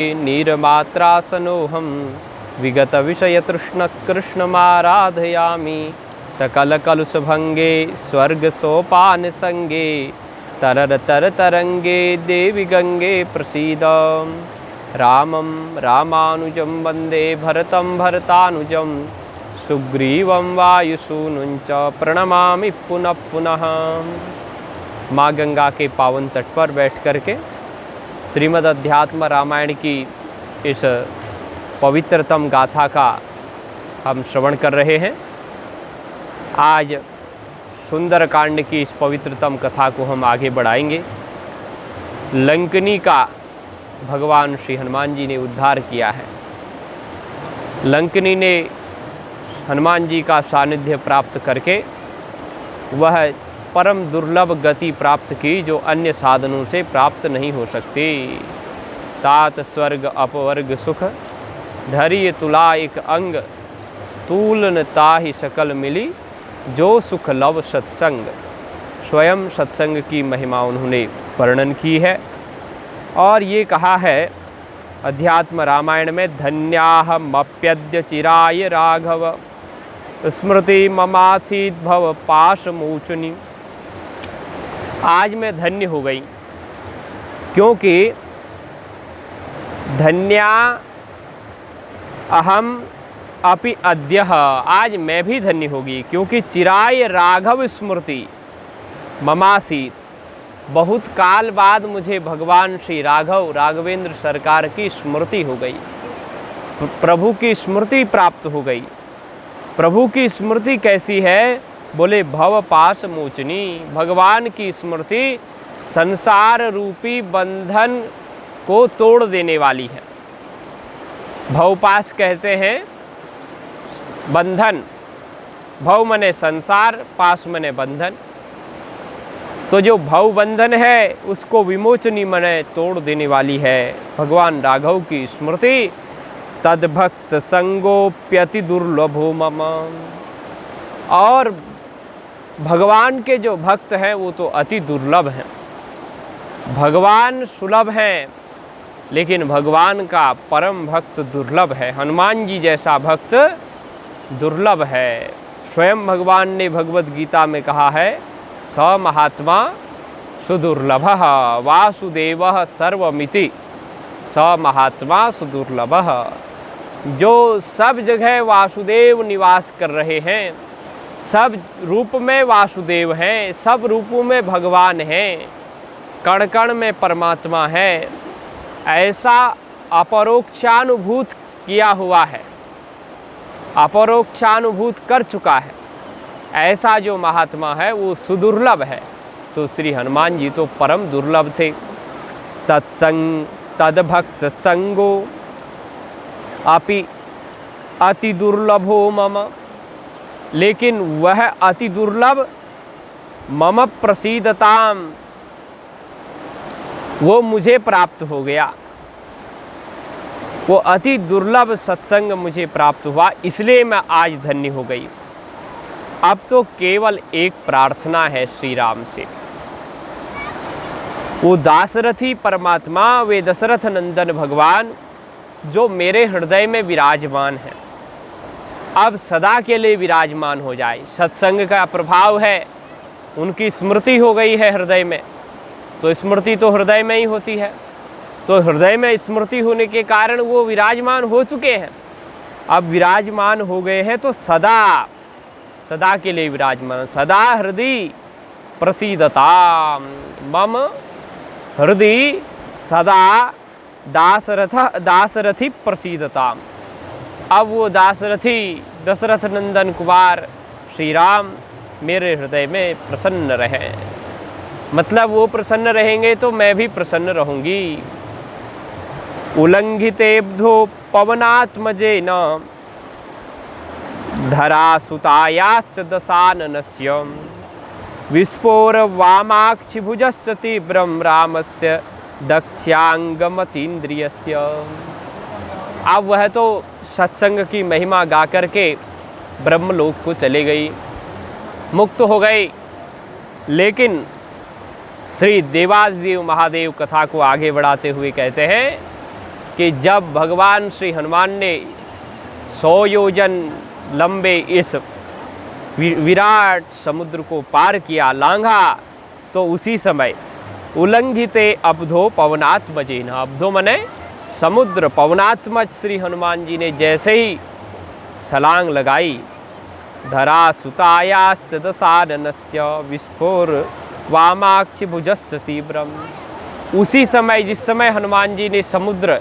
नीरमात्रासनोऽहं विगतविषयतृष्णकृष्णमाराधयामि सकलकलुषभङ्गे स्वर्गसोपानसङ्गे तररतरतरङ्गे देवि गङ्गे प्रसीद। रामं रामानुजं वन्दे भरतं भरतानुजं सुग्रीवं वायुसूनुं च प्रणमामि पुनः पुनः। माँ गंगा के पावन तट पर बैठ कर के श्रीमद् अध्यात्म रामायण की इस पवित्रतम गाथा का हम श्रवण कर रहे हैं। आज सुंदरकांड की इस पवित्रतम कथा को हम आगे बढ़ाएंगे। लंकनी का भगवान श्री हनुमान जी ने उद्धार किया है। लंकनी ने हनुमान जी का सानिध्य प्राप्त करके वह परम दुर्लभ गति प्राप्त की जो अन्य साधनों से प्राप्त नहीं हो सकती। तात स्वर्ग अपवर्ग सुख धैर्य तुला एक अंग तूलन ताहि सकल मिली जो सुख लव सत्संग। स्वयं सत्संग की महिमा उन्होंने वर्णन की है और ये कहा है अध्यात्म रामायण में, धन्याहमप्यद्य चिराय राघव स्मृति ममासीत भव पाशमोचनी। आज मैं धन्य हो गई क्योंकि धन्या अहम अपि अद्य, आज मैं भी धन्य होगी क्योंकि चिराय राघव स्मृति ममासीत, बहुत काल बाद मुझे भगवान श्री राघवेंद्र सरकार की स्मृति हो गई, प्रभु की स्मृति प्राप्त हो गई। प्रभु की स्मृति कैसी है? बोले भव पाश मोचनी। भगवान की स्मृति संसार रूपी बंधन को तोड़ देने वाली है। भवपाश कहते हैं बंधन, भव मने संसार, पाश मने बंधन। तो जो भव बंधन है उसको विमोचनी मने तोड़ देने वाली है भगवान राघव की स्मृति। तद्भक्त संगोप्यति दुर्लभो मम। और भगवान के जो भक्त हैं वो तो अति दुर्लभ हैं। भगवान सुलभ हैं लेकिन भगवान का परम भक्त दुर्लभ है। हनुमान जी जैसा भक्त दुर्लभ है। स्वयं भगवान ने भगवत गीता में कहा है, स महात्मा सुदुर्लभः वासुदेवः सर्वमिति। स महात्मा सुदुर्लभः। जो सब जगह वासुदेव निवास कर रहे हैं, सब रूप में वासुदेव हैं, सब रूपों में भगवान हैं, कण कण में परमात्मा है, ऐसा अपरोक्षानुभूत किया हुआ है, अपरोक्षानुभूत कर चुका है, ऐसा जो महात्मा है वो सुदुर्लभ है। तो श्री हनुमान जी तो परम दुर्लभ थे। तत्संग तद्भक्त संगो अपि अति दुर्लभो मम। लेकिन वह अति दुर्लभ मम प्रसीदताम, वो मुझे प्राप्त हो गया। वो अति दुर्लभ सत्संग मुझे प्राप्त हुआ, इसलिए मैं आज धन्य हो गई। अब तो केवल एक प्रार्थना है श्री राम से। वो दासरथी परमात्मा, वे दशरथ नंदन भगवान जो मेरे हृदय में विराजमान है, अब सदा के लिए विराजमान हो जाए। सत्संग का प्रभाव है, उनकी स्मृति हो गई है हृदय में, तो स्मृति तो हृदय में ही होती है। तो हृदय में स्मृति होने के कारण वो विराजमान हो चुके हैं। अब विराजमान हो गए हैं तो सदा सदा के लिए विराजमान। सदा हृदय प्रसीदता मम हृदय सदा दासरथी प्रसीदता। अब वो दासरथी दशरथ नंदन कुमार श्री राम मेरे हृदय में प्रसन्न रहें। मतलब वो प्रसन्न रहेंगे तो मैं भी प्रसन्न रहूँगी। उल्लंघितेभ्यो पवनात्मजेन धरासुतायाश्च दशाननस्य विस्फोर वामाक्षिभुजस्य तीव्रं रामस्य दक्ष्यांगमतीन्द्रियस्य। अब वह तो सत्संग की महिमा गा करके ब्रह्मलोक को चले गई, मुक्त हो गई। लेकिन श्री देवासदेव महादेव कथा को आगे बढ़ाते हुए कहते हैं कि जब भगवान श्री हनुमान ने 100 योजन लंबे इस विराट समुद्र को पार किया, लांघा, तो उसी समय उल्लंघिते अब्धो पवनात्मजेन, अब्धो मने समुद्र, पवनात्मज श्री हनुमान जी ने जैसे ही छलांग लगाई, धरा सुतायाश्च दशाननस्य विस्फोर वामाक्षि भुजश्च तीव्रम, उसी समय जिस समय हनुमान जी ने समुद्र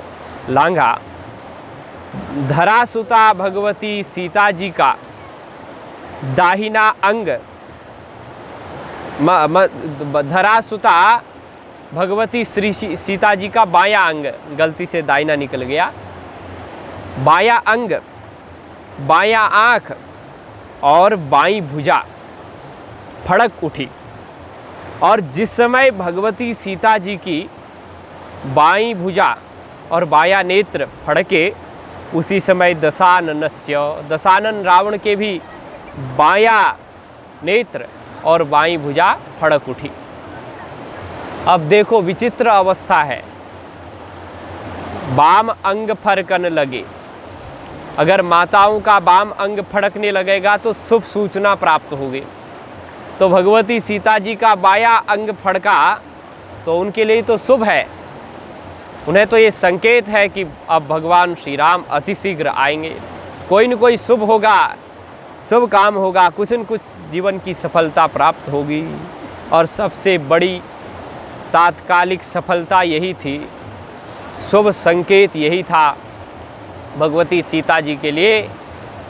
लांघा, धरासुता भगवती सीता जी का दाहिना अंग, धरासुता भगवती श्री सीता जी का बायां अंग, गलती से दाहिना निकल गया, बायां अंग, बायां आँख और बाईं भुजा फड़क उठी। और जिस समय भगवती सीता जी की बाईं भुजा और बायां नेत्र फड़के, उसी समय दशाननस्य, दशानन रावण के भी बायां नेत्र और बाईं भुजा फड़क उठी। अब देखो विचित्र अवस्था है, बाम अंग फड़कने लगे। अगर माताओं का बाम अंग फड़कने लगेगा तो शुभ सूचना प्राप्त होगी। तो भगवती सीता जी का बायां अंग फड़का तो उनके लिए तो शुभ है, उन्हें तो ये संकेत है कि अब भगवान श्री राम अतिशीघ्र आएंगे, कोई न कोई शुभ होगा, शुभ काम होगा, कुछ न कुछ जीवन की सफलता प्राप्त होगी। और सबसे बड़ी तात्कालिक सफलता यही थी, शुभ संकेत यही था भगवती सीता जी के लिए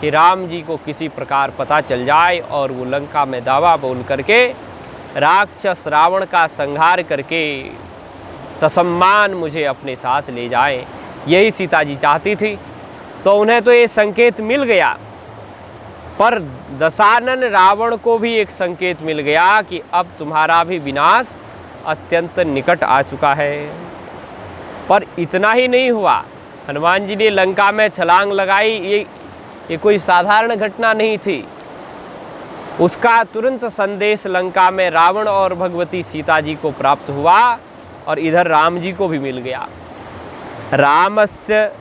कि राम जी को किसी प्रकार पता चल जाए और वो लंका में दावा बोल करके राक्षस रावण का संहार करके ससम्मान मुझे अपने साथ ले जाए, यही सीता जी चाहती थी। तो उन्हें तो ये संकेत मिल गया, पर दशानन रावण को भी एक संकेत मिल गया कि अब तुम्हारा भी विनाश अत्यंत निकट आ चुका है। पर इतना ही नहीं हुआ, हनुमान जी ने लंका में छलांग लगाई, ये कोई साधारण घटना नहीं थी। उसका तुरंत संदेश लंका में रावण और भगवती सीता जी को प्राप्त हुआ और इधर राम जी को भी मिल गया। रामस्य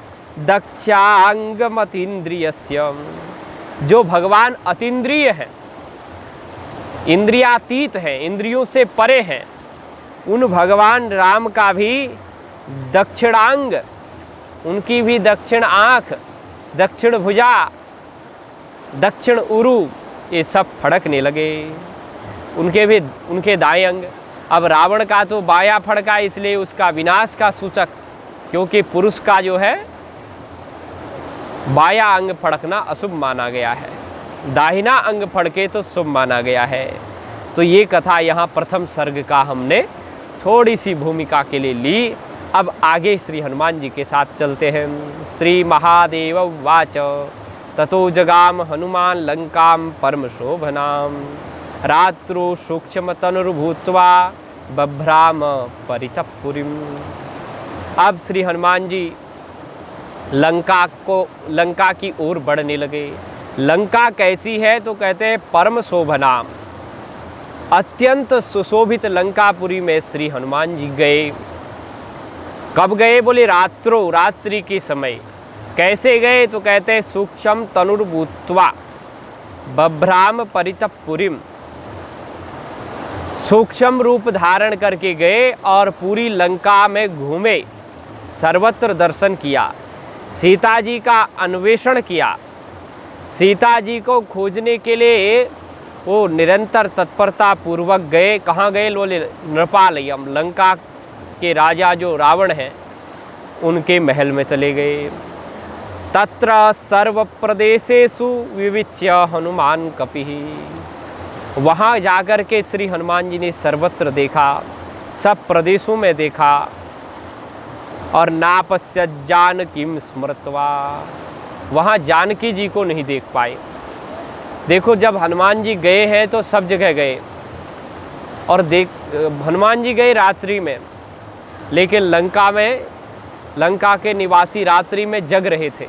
दक्षांगमतीन्द्रियस्य, जो भगवान अतीन्द्रिय हैं, इंद्रियातीत हैं, इंद्रियों से परे हैं, उन भगवान राम का भी दक्षिणांग, उनकी भी दक्षिण आँख, दक्षिण भुजा, दक्षिण उरु, ये सब फड़कने लगे, उनके दाएं अंग। अब रावण का तो बायां फड़का, इसलिए उसका विनाश का सूचक, क्योंकि पुरुष का जो है बायां अंग फड़कना अशुभ माना गया है, दाहिना अंग फड़के तो शुभ माना गया है। तो ये कथा यहाँ प्रथम सर्ग का हमने थोड़ी सी भूमिका के लिए ली। अब आगे श्री हनुमान जी के साथ चलते हैं। श्री महादेव वाच ततो जगाम हनुमान लंकाम परम शोभनाम रात्रो सूक्ष्म तनुर्भूत्वा बभ्राम परितपुरीम। अब श्री हनुमान जी लंका की ओर बढ़ने लगे। लंका कैसी है तो कहते हैं परम शोभनाम, अत्यंत सुशोभित लंकापुरी में श्री हनुमान जी गए। कब गए बोले रात्रो, रात्रि के समय। कैसे गए तो कहते हैं सूक्ष्म तनुर्भूत्वा बभ्राम परितपुरीम, सूक्ष्म रूप धारण करके गए और पूरी लंका में घूमे, सर्वत्र दर्शन किया, सीता जी का अन्वेषण किया। सीता जी को खोजने के लिए वो निरंतर तत्परता पूर्वक गए। कहाँ गए बोले नृपालयम, लंका के राजा जो रावण हैं उनके महल में चले गए। तत्र सर्व प्रदेशेषु विविच्य हनुमान कपिः, वहाँ जाकर के श्री हनुमान जी ने सर्वत्र देखा, सब प्रदेशों में देखा। और नापस्य जानकीं स्मृत्वा, वहाँ जानकी जी को नहीं देख पाए। देखो जब हनुमान जी गए हैं तो सब जगह गए और हनुमान जी गए रात्रि में, लेकिन लंका के निवासी रात्रि में जग रहे थे,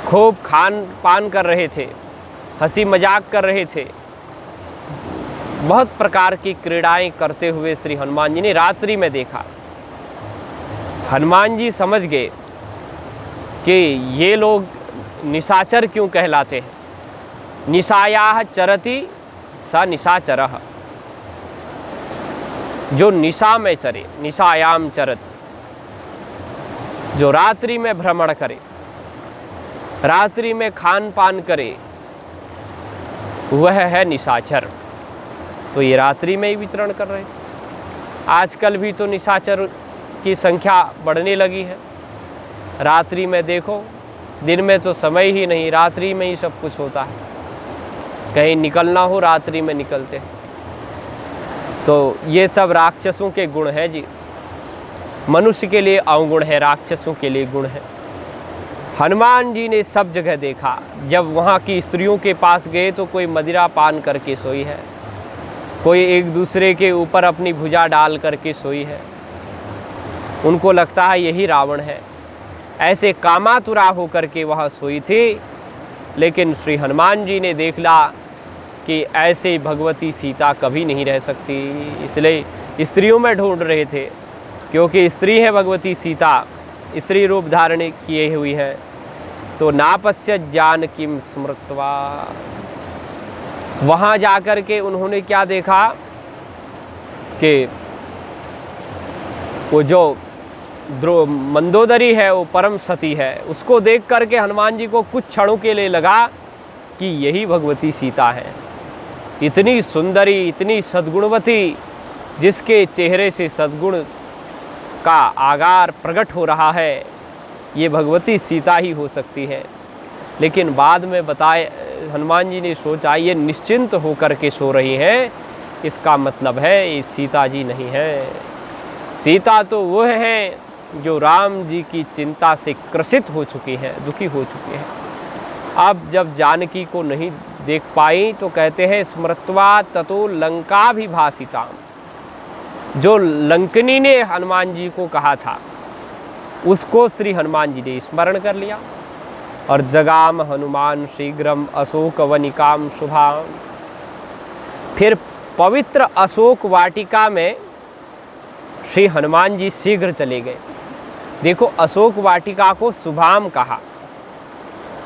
खूब खान पान कर रहे थे, हंसी मजाक कर रहे थे, बहुत प्रकार की क्रीड़ाएं करते हुए श्री हनुमान जी ने रात्रि में देखा। हनुमान जी समझ गए कि ये लोग निशाचर क्यों कहलाते हैं। निशायाः चरति स निशाचरः, जो निशा में चरे, निशायाम चरति, जो रात्रि में भ्रमण करे, रात्रि में खान पान करे, वह है निशाचर। तो ये रात्रि में ही विचरण कर रहे थे। आजकल भी तो निशाचर की संख्या बढ़ने लगी है। रात्रि में देखो, दिन में तो समय ही नहीं, रात्रि में ही सब कुछ होता है। कहीं निकलना हो रात्रि में निकलते हैं। तो ये सब राक्षसों के गुण है जी। मनुष्य के लिए अवगुण है, राक्षसों के लिए गुण है। हनुमान जी ने सब जगह देखा। जब वहाँ की स्त्रियों के पास गए तो कोई मदिरा पान करके सोई है, कोई एक दूसरे के ऊपर अपनी भुजा डाल करके सोई है। उनको लगता है यही रावण है। ऐसे कामातुरा होकर के वह सोई थी। लेकिन श्री हनुमान जी ने देखला कि ऐसे भगवती सीता कभी नहीं रह सकती, इसलिए स्त्रियों में ढूंढ रहे थे, क्योंकि स्त्री है भगवती सीता, स्त्री रूप धारण किए हुई है। तो नापश्यत जानकीं स्मृत्वा, वहाँ जाकर के उन्होंने क्या देखा कि वो जो मंदोदरी है वो परम सती है। उसको देख करके हनुमान जी को कुछ क्षणों के लिए लगा कि यही भगवती सीता है। इतनी सुंदरी, इतनी सद्गुणवती, जिसके चेहरे से सद्गुण का आगार प्रकट हो रहा है, ये भगवती सीता ही हो सकती है। लेकिन बाद में बताए, हनुमान जी ने सोचा ये निश्चिंत होकर के सो रही है, इसका मतलब है ये सीता जी नहीं है। सीता तो वह है जो राम जी की चिंता से क्रसित हो चुकी है, दुखी हो चुकी है। अब जब जानकी को नहीं देख पाई तो कहते हैं स्मृत्वा ततो लंकाभिभासिताम, जो लंकनी ने हनुमान जी को कहा था उसको श्री हनुमान जी ने स्मरण कर लिया। और जगाम हनुमान शीघ्रम अशोक वनिकाम शुभाम, फिर पवित्र अशोक वाटिका में श्री हनुमान जी शीघ्र चले गए। देखो, अशोक वाटिका को शुभाम कहा।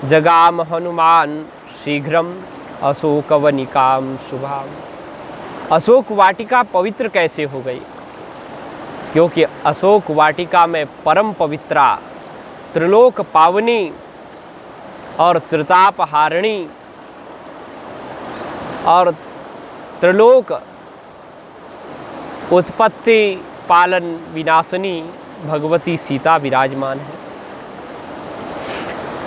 जगाम हनुमान शीघ्रम अशोक वनिकाम शुभाम। अशोक वाटिका पवित्र कैसे हो गई? क्योंकि अशोक वाटिका में परम पवित्रा, त्रिलोक पावनी और त्रिताप हारिणी और त्रिलोक उत्पत्ति पालन विनाशिनी भगवती सीता विराजमान है।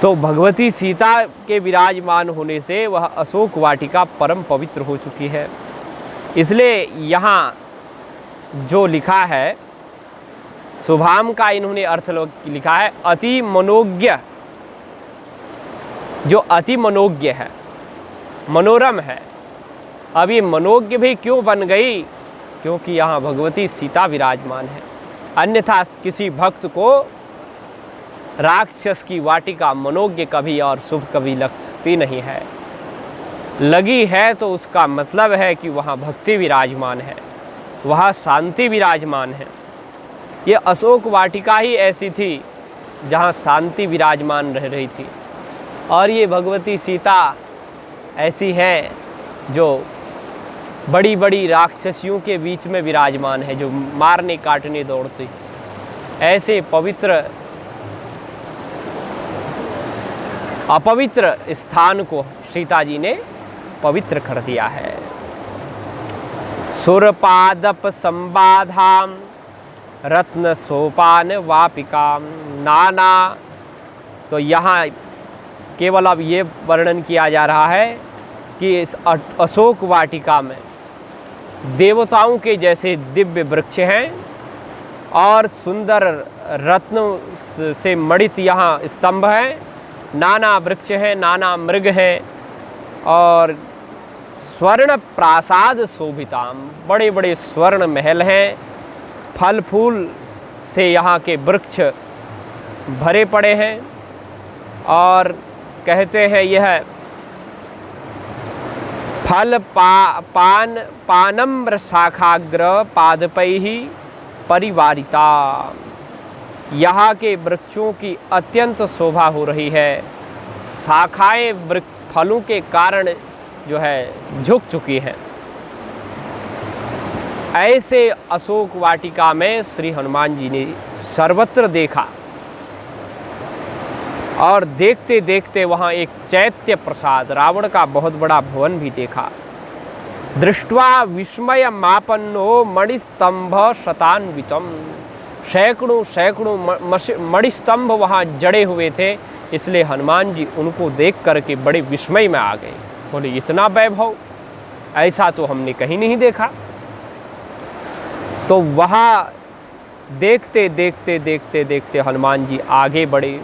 तो भगवती सीता के विराजमान होने से वह अशोक वाटिका परम पवित्र हो चुकी है। इसलिए यहाँ जो लिखा है शुभाम का इन्होंने अर्थ लिखा है अति मनोज्ञ, जो अति मनोज्ञ है, मनोरम है। अब ये मनोज्ञ भी क्यों बन गई? क्योंकि यहाँ भगवती सीता विराजमान है। अन्यथा किसी भक्त को राक्षस की वाटिका मनोज्ञ कभी और शुभ कभी लग सकती नहीं है। लगी है तो उसका मतलब है कि वहाँ भक्ति विराजमान है, वहाँ शांति विराजमान है। ये अशोक वाटिका ही ऐसी थी जहाँ शांति विराजमान रह रही थी। और ये भगवती सीता ऐसी हैं जो बड़ी बड़ी राक्षसियों के बीच में विराजमान है, जो मारने काटने दौड़ती। ऐसे पवित्र अपवित्र स्थान को सीता जी ने पवित्र कर दिया है। सुरपादप संबाधाम रत्न सोपान वापिकाम नाना। तो यहाँ केवल अब ये वर्णन किया जा रहा है कि इस अशोक वाटिका में देवताओं के जैसे दिव्य वृक्ष हैं और सुंदर रत्न से मणित यहाँ स्तंभ हैं, नाना वृक्ष हैं, नाना मृग हैं और स्वर्ण प्रासाद शोभिताम, बड़े बड़े स्वर्ण महल हैं। फल फूल से यहाँ के वृक्ष भरे पड़े हैं और कहते हैं यह फल पानम्र शाखाग्र पादपैहि परिवारिता। यहाँ के वृक्षों की अत्यंत शोभा हो रही है। शाखाएं फलों के कारण जो है झुक चुकी हैं। ऐसे अशोक वाटिका में श्री हनुमान जी ने सर्वत्र देखा और देखते देखते वहाँ एक चैत्य प्रसाद, रावण का बहुत बड़ा भवन भी देखा। दृष्ट्वा विस्मय मापन्नो मणिस्तंभ शतान्वितम, सैकड़ों सैकड़ों मणिस्तंभ वहाँ जड़े हुए थे, इसलिए हनुमान जी उनको देख करके बड़े विस्मय में आ गए। बोले इतना वैभव, ऐसा तो हमने कहीं नहीं देखा। तो वहाँ देखते देखते देखते देखते हनुमान जी आगे बढ़े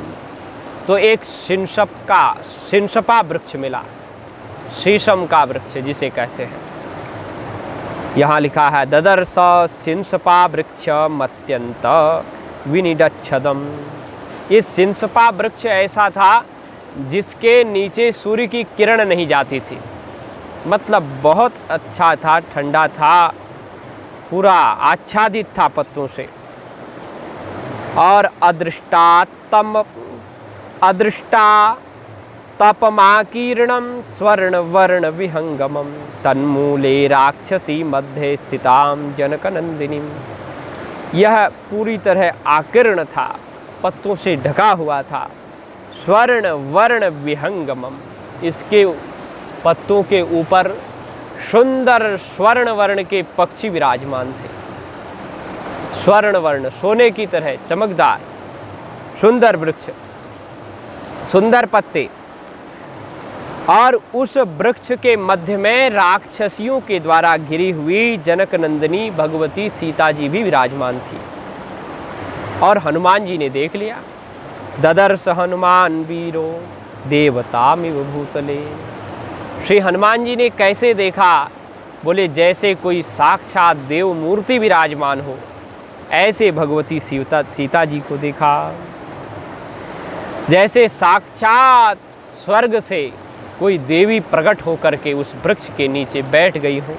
तो एक सिनसपा वृक्ष मिला, शीशम का वृक्ष जिसे कहते हैं। यहाँ लिखा है ददर्श सिनसपा वृक्ष मत्यंत विनिडच्छदम। ये सिनसपा वृक्ष ऐसा था जिसके नीचे सूर्य की किरण नहीं जाती थी, मतलब बहुत अच्छा था, ठंडा था, पूरा आच्छादित था पत्तों से। और अदृष्टा तपमाकीर्णम स्वर्ण वर्ण विहंगमम तन्मूले राक्षसी मध्य स्थिताम जनकनंदिनीम। यह पूरी तरह आकीर्ण था, पत्तों से ढका हुआ था। स्वर्ण वर्ण विहंगमम, इसके पत्तों के ऊपर सुंदर स्वर्ण वर्ण के पक्षी विराजमान थे। स्वर्ण वर्ण, सोने की तरह चमकदार, सुंदर वृक्ष, सुंदर पत्ते। और उस वृक्ष के मध्य में राक्षसियों के द्वारा घिरी हुई जनक नंदिनी भगवती सीता जी भी विराजमान थी। और हनुमान जी ने देख लिया। ददर्श हनुमान वीरो देवतामिव भूतले। श्री हनुमान जी ने कैसे देखा? बोले जैसे कोई साक्षात देव मूर्ति विराजमान हो, ऐसे भगवती सीता जी को देखा। जैसे साक्षात स्वर्ग से कोई देवी प्रकट होकर के उस वृक्ष के नीचे बैठ गई हो।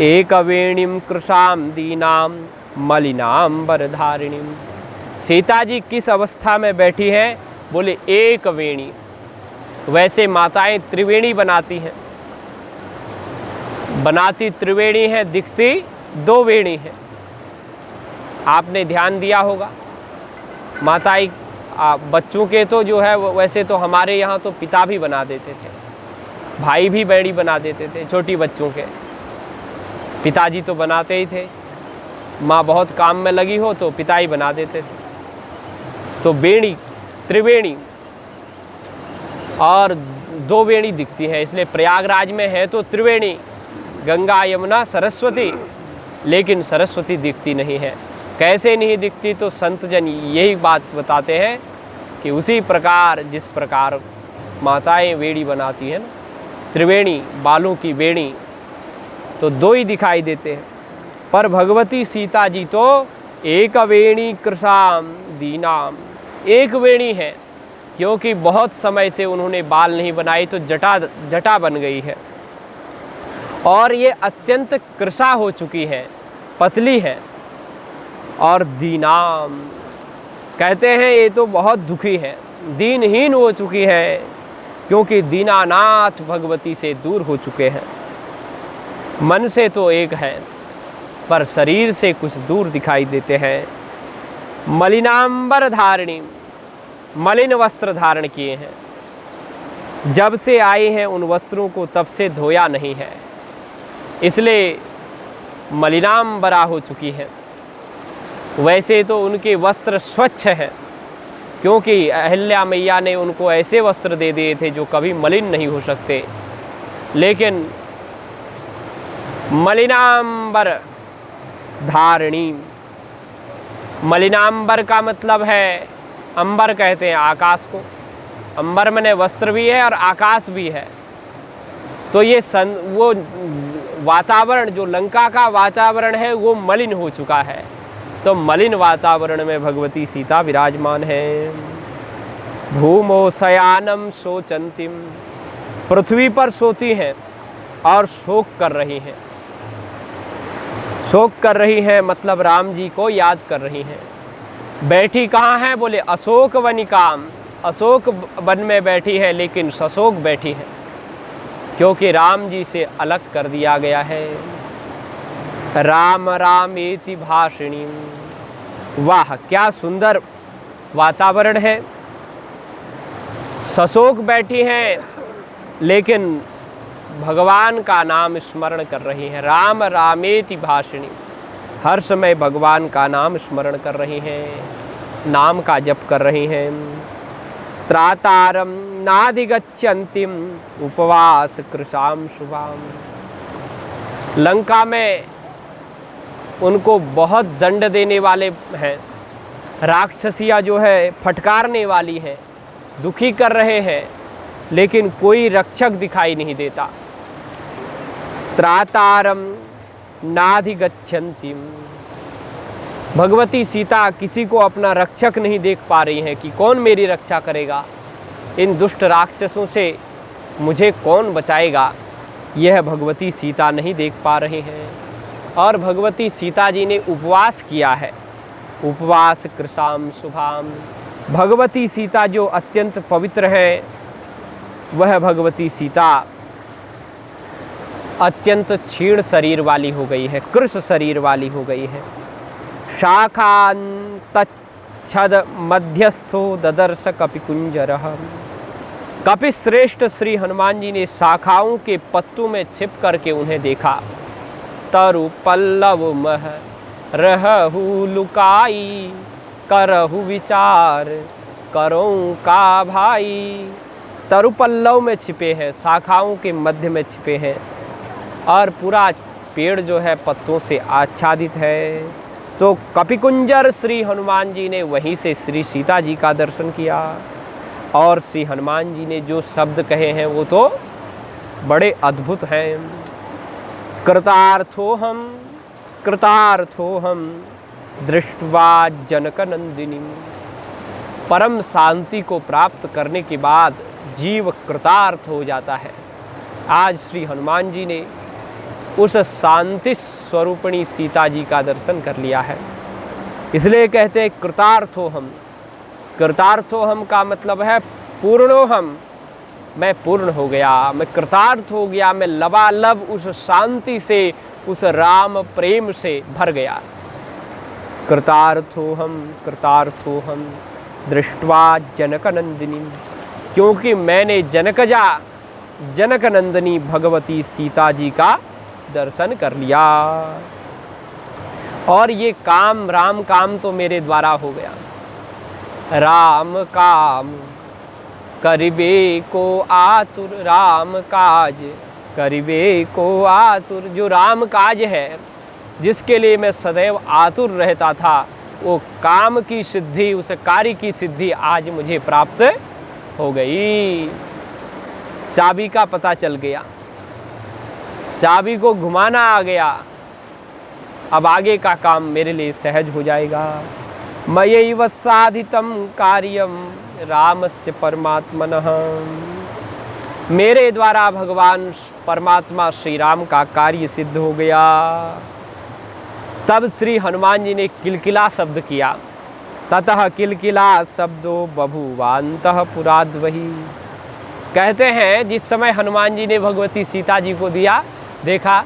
एक वेणीम कृशाम दीनाम मलिनाम वरधारिणीम। सीता जी किस अवस्था में बैठी हैं? बोले एक वेणी। वैसे माताएं त्रिवेणी बनाती हैं, बनाती त्रिवेणी हैं, दिखती दो वेणी हैं। आपने ध्यान दिया होगा माताएं बच्चों के तो जो है वैसे तो हमारे यहाँ तो पिता भी बना देते थे, भाई भी बेड़ी बना देते थे छोटी बच्चों के। पिताजी तो बनाते ही थे, माँ बहुत काम में लगी हो तो पिता ही बना देते थे। तो बेड़ी त्रिवेणी और दो वेणी दिखती है, इसलिए प्रयागराज में है तो त्रिवेणी, गंगा यमुना सरस्वती, लेकिन सरस्वती दिखती नहीं है। कैसे नहीं दिखती? तो संत जन यही बात बताते हैं कि उसी प्रकार जिस प्रकार माताएं वेणी बनाती हैं, त्रिवेणी बालों की वेणी, तो दो ही दिखाई देते हैं। पर भगवती सीता जी तो एक वेणी कृशाम दीनाम, एक वेणी है, क्योंकि बहुत समय से उन्होंने बाल नहीं बनाई तो जटा बन गई है और ये अत्यंत कृशा हो चुकी है, पतली है। और दीनाम कहते हैं ये तो बहुत दुखी है, दीनहीन हो चुकी है, क्योंकि दीनानाथ भगवती से दूर हो चुके हैं। मन से तो एक है पर शरीर से कुछ दूर दिखाई देते हैं। मलिनांबर धारिणी, मलिन वस्त्र धारण किए हैं। जब से आए हैं उन वस्त्रों को तब से धोया नहीं है, इसलिए मलिनांबरा हो चुकी है। वैसे तो उनके वस्त्र स्वच्छ हैं, क्योंकि अहिल्या मैया ने उनको ऐसे वस्त्र दे दिए थे जो कभी मलिन नहीं हो सकते। लेकिन मलिनांबर धारिणी, मलिनांबर का मतलब है, अंबर कहते हैं आकाश को, अंबर में वस्त्र भी है और आकाश भी है। तो ये वो वातावरण जो लंका का वातावरण है वो मलिन हो चुका है, तो मलिन वातावरण में भगवती सीता विराजमान है। भूमो शयानम शोचंतिम, पृथ्वी पर सोती हैं और शोक कर रही हैं। शोक कर रही हैं मतलब राम जी को याद कर रही हैं। बैठी कहाँ है? बोले अशोक वनिकाम, अशोक वन में बैठी है, लेकिन सशोक बैठी है, क्योंकि राम जी से अलग कर दिया गया है। राम रामेति भाषिणी, वाह क्या सुंदर वातावरण है। सशोक बैठी हैं, लेकिन भगवान का नाम स्मरण कर रही हैं। राम रामेति भाषिणी, हर समय भगवान का नाम स्मरण कर रही हैं, नाम का जप कर रही हैं। त्रातारम नाधिगच्छन्तिम उपवास कृशाम शुभाम, लंका में उनको बहुत दंड देने वाले हैं, राक्षसियाँ जो है फटकारने वाली हैं, दुखी कर रहे हैं, लेकिन कोई रक्षक दिखाई नहीं देता। त्रातारम नाधिगच्छन्तिम, भगवती सीता किसी को अपना रक्षक नहीं देख पा रही हैं कि कौन मेरी रक्षा करेगा, इन दुष्ट राक्षसों से मुझे कौन बचाएगा, यह भगवती सीता नहीं देख पा रही हैं। और भगवती सीता जी ने उपवास किया है, उपवास कृशाम शुभाम। भगवती सीता जो अत्यंत पवित्र है, वह भगवती सीता अत्यंत क्षीण शरीर वाली हो गई है, कृश शरीर वाली हो गई है। शाखान्तच्छद मध्यस्थो ददर्श कपिकुंजरः, कपिश्रेष्ठ श्री हनुमान जी ने शाखाओं के पत्तों में छिप करके उन्हें देखा। तरु पल्लव मह रहु लुकाई, करहु विचार करों का भाई। तरु पल्लव में छिपे हैं, शाखाओं के मध्य में छिपे हैं, और पूरा पेड़ जो है पत्तों से आच्छादित है। तो कपिकुंजर श्री हनुमान जी ने वहीं से श्री सीता जी का दर्शन किया, और श्री हनुमान जी ने जो शब्द कहे हैं वो तो बड़े अद्भुत हैं। कृतार्थोहम कृतार्थोहम दृष्ट्वा जनक नंदिनी, परम शांति को प्राप्त करने के बाद जीव कृतार्थ हो जाता है। आज श्री हनुमान जी ने उस शांति स्वरूपिणी सीता जी का दर्शन कर लिया है, इसलिए कहते हैं कृतार्थोहम। कृतार्थोहम का मतलब है पूर्णोहम, मैं पूर्ण हो गया, मैं कृतार्थ हो गया, मैं लबालब उस शांति से, उस राम प्रेम से भर गया। कृतार्थोहम कृतार्थोहम दृष्ट्वा जनक नंदिनी, क्योंकि मैंने जनकजा जनक नंदिनी भगवती सीता जी का दर्शन कर लिया, और ये काम राम काम तो मेरे द्वारा हो गया। राम काम करिबे को आतुर, राम काज करिबे को आतुर। जो राम काज है, जिसके लिए मैं सदैव आतुर रहता था, वो काम की सिद्धि, उस कार्य की सिद्धि आज मुझे प्राप्त हो गई। चाबी का पता चल गया, चाबी को घुमाना आ गया, अब आगे का काम मेरे लिए सहज हो जाएगा। मयैव साधितं कार्यम रामस्य परमात्मनः, मेरे द्वारा भगवान परमात्मा श्री राम का कार्य सिद्ध हो गया। तब श्री हनुमान जी ने किलकिला शब्द किया, ततः किलकिला शब्दो बभूवान्तः पुराद्वही। कहते हैं जिस समय हनुमान जी ने भगवती सीता जी को दिया, देखा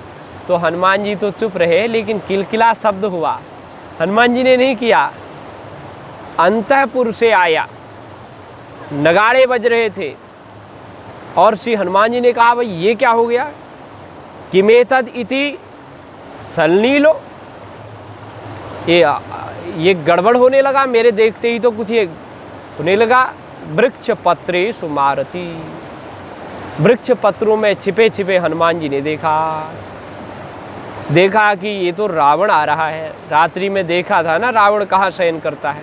तो हनुमान जी तो चुप रहे, लेकिन किलकिला शब्द हुआ, हनुमान जी ने नहीं किया। अंतःपुर से आया, नगाड़े बज रहे थे, और श्री हनुमान जी ने कहा भाई ये क्या हो गया, किमेतद इति सलनीलो, ये गड़बड़ होने लगा, मेरे देखते ही तो कुछ ये होने लगा। वृक्ष पत्रे सुमारती, वृक्ष पत्रों में छिपे छिपे हनुमान जी ने देखा कि ये तो रावण आ रहा है। रात्रि में देखा था ना रावण कहाँ शयन करता है,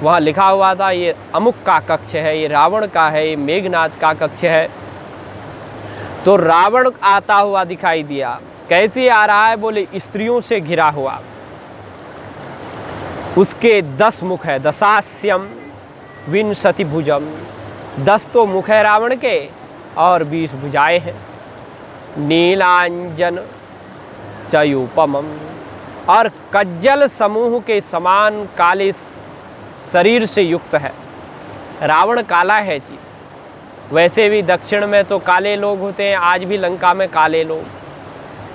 वहाँ लिखा हुआ था ये अमुक का कक्ष है, ये रावण का है, ये मेघनाथ का कक्ष है। तो रावण आता हुआ दिखाई दिया। कैसे आ रहा है? बोले स्त्रियों से घिरा हुआ, उसके 10 मुख है, दशास्यम विंशति भुजम, 10 तो मुख है रावण के और 20 भुजाएं हैं। नीलांजन चयूपमम, और कज्जल समूह के समान काले शरीर से युक्त है। रावण काला है जी। वैसे भी दक्षिण में तो काले लोग होते हैं, आज भी लंका में काले लोग,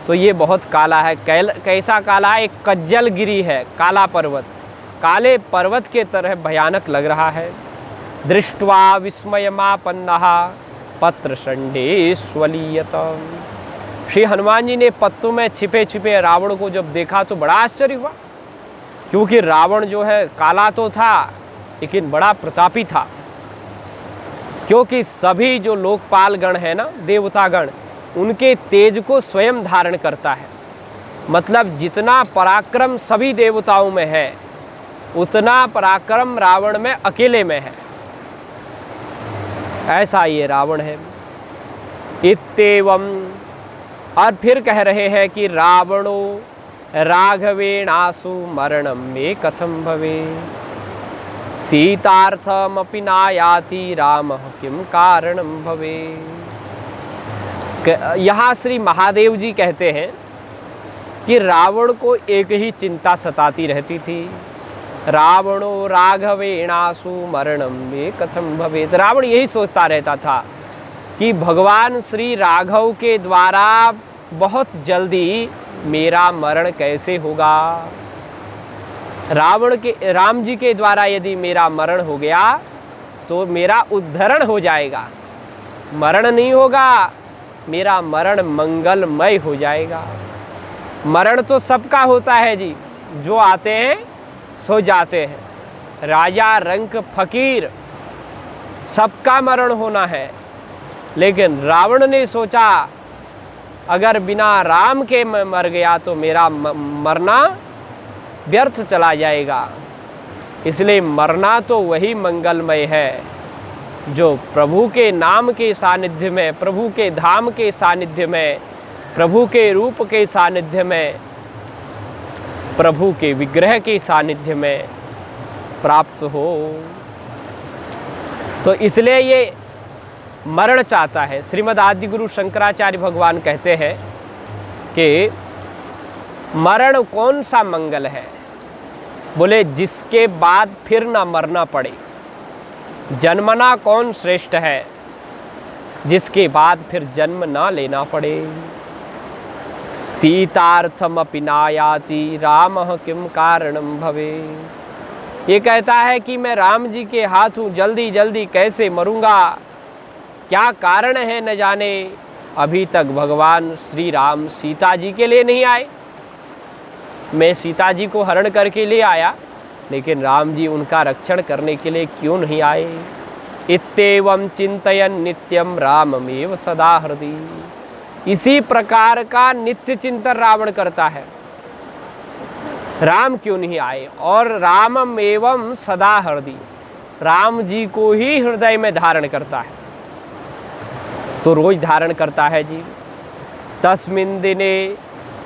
तो ये बहुत काला है। कैसा काला है? एक कज्जल गिरी है, काला पर्वत, काले पर्वत के तरह भयानक लग रहा है। दृष्ट्वा विस्मयमापन्नः पत्र शंडे स्वलीयतम। श्री हनुमान जी ने पत्तों में छिपे छिपे रावण को जब देखा तो बड़ा आश्चर्य हुआ, क्योंकि रावण जो है काला तो था लेकिन बड़ा प्रतापी था। क्योंकि सभी जो लोकपाल गण है ना, देवतागण, उनके तेज को स्वयं धारण करता है। मतलब जितना पराक्रम सभी देवताओं में है उतना पराक्रम रावण में अकेले में है। ऐसा ये रावण है। इत्येवम्, और फिर कह रहे हैं कि रावणो राघवेणासु मरणं मे कथं भवे, सीतार्थमपि नायाति रामः किं कारणं भवे। यहाँ श्री महादेव जी कहते हैं कि रावण को एक ही चिंता सताती रहती थी, रावणो राघवेणासु मरणं मे कथं भवेत्। रावण यही सोचता रहता था कि भगवान श्री राघव के द्वारा बहुत जल्दी मेरा मरण कैसे होगा। राम जी के द्वारा यदि मेरा मरण हो गया तो मेरा उद्धरण हो जाएगा, मरण नहीं होगा, मेरा मरण मंगलमय हो जाएगा। मरण तो सबका होता है जी, जो आते हैं सो जाते हैं। राजा रंक फकीर सबका मरण होना है, लेकिन रावण ने सोचा अगर बिना राम के मैं मर गया तो मेरा मरना व्यर्थ चला जाएगा। इसलिए मरना तो वही मंगलमय है जो प्रभु के नाम के सानिध्य में, प्रभु के धाम के सानिध्य में, प्रभु के रूप के सानिध्य में, प्रभु के विग्रह के सानिध्य में प्राप्त हो। तो इसलिए ये मरण चाहता है। श्रीमद् आदि गुरु शंकराचार्य भगवान कहते हैं कि मरण कौन सा मंगल है? बोले जिसके बाद फिर ना मरना पड़े। जन्मना कौन श्रेष्ठ है? जिसके बाद फिर जन्म ना लेना पड़े। सीतार्थमपि नायाति रामः किं कारणं भवे। ये कहता है कि मैं राम जी के हाथों जल्दी जल्दी कैसे मरूंगा, क्या कारण है न जाने। अभी तक भगवान श्री राम सीता जी के लिए नहीं आए। मैं सीता जी को हरण करके ले आया, लेकिन राम जी उनका रक्षण करने के लिए क्यों नहीं आए। इत्येवं चिंतयन् नित्यं राममेव सदा हृदि। इसी प्रकार का नित्य चिंतन रावण करता है, राम क्यों नहीं आए। और राममेवं सदा हृदि, राम जी को ही हृदय में धारण करता है। तो रोज धारण करता है जी। तस्मिन् दिने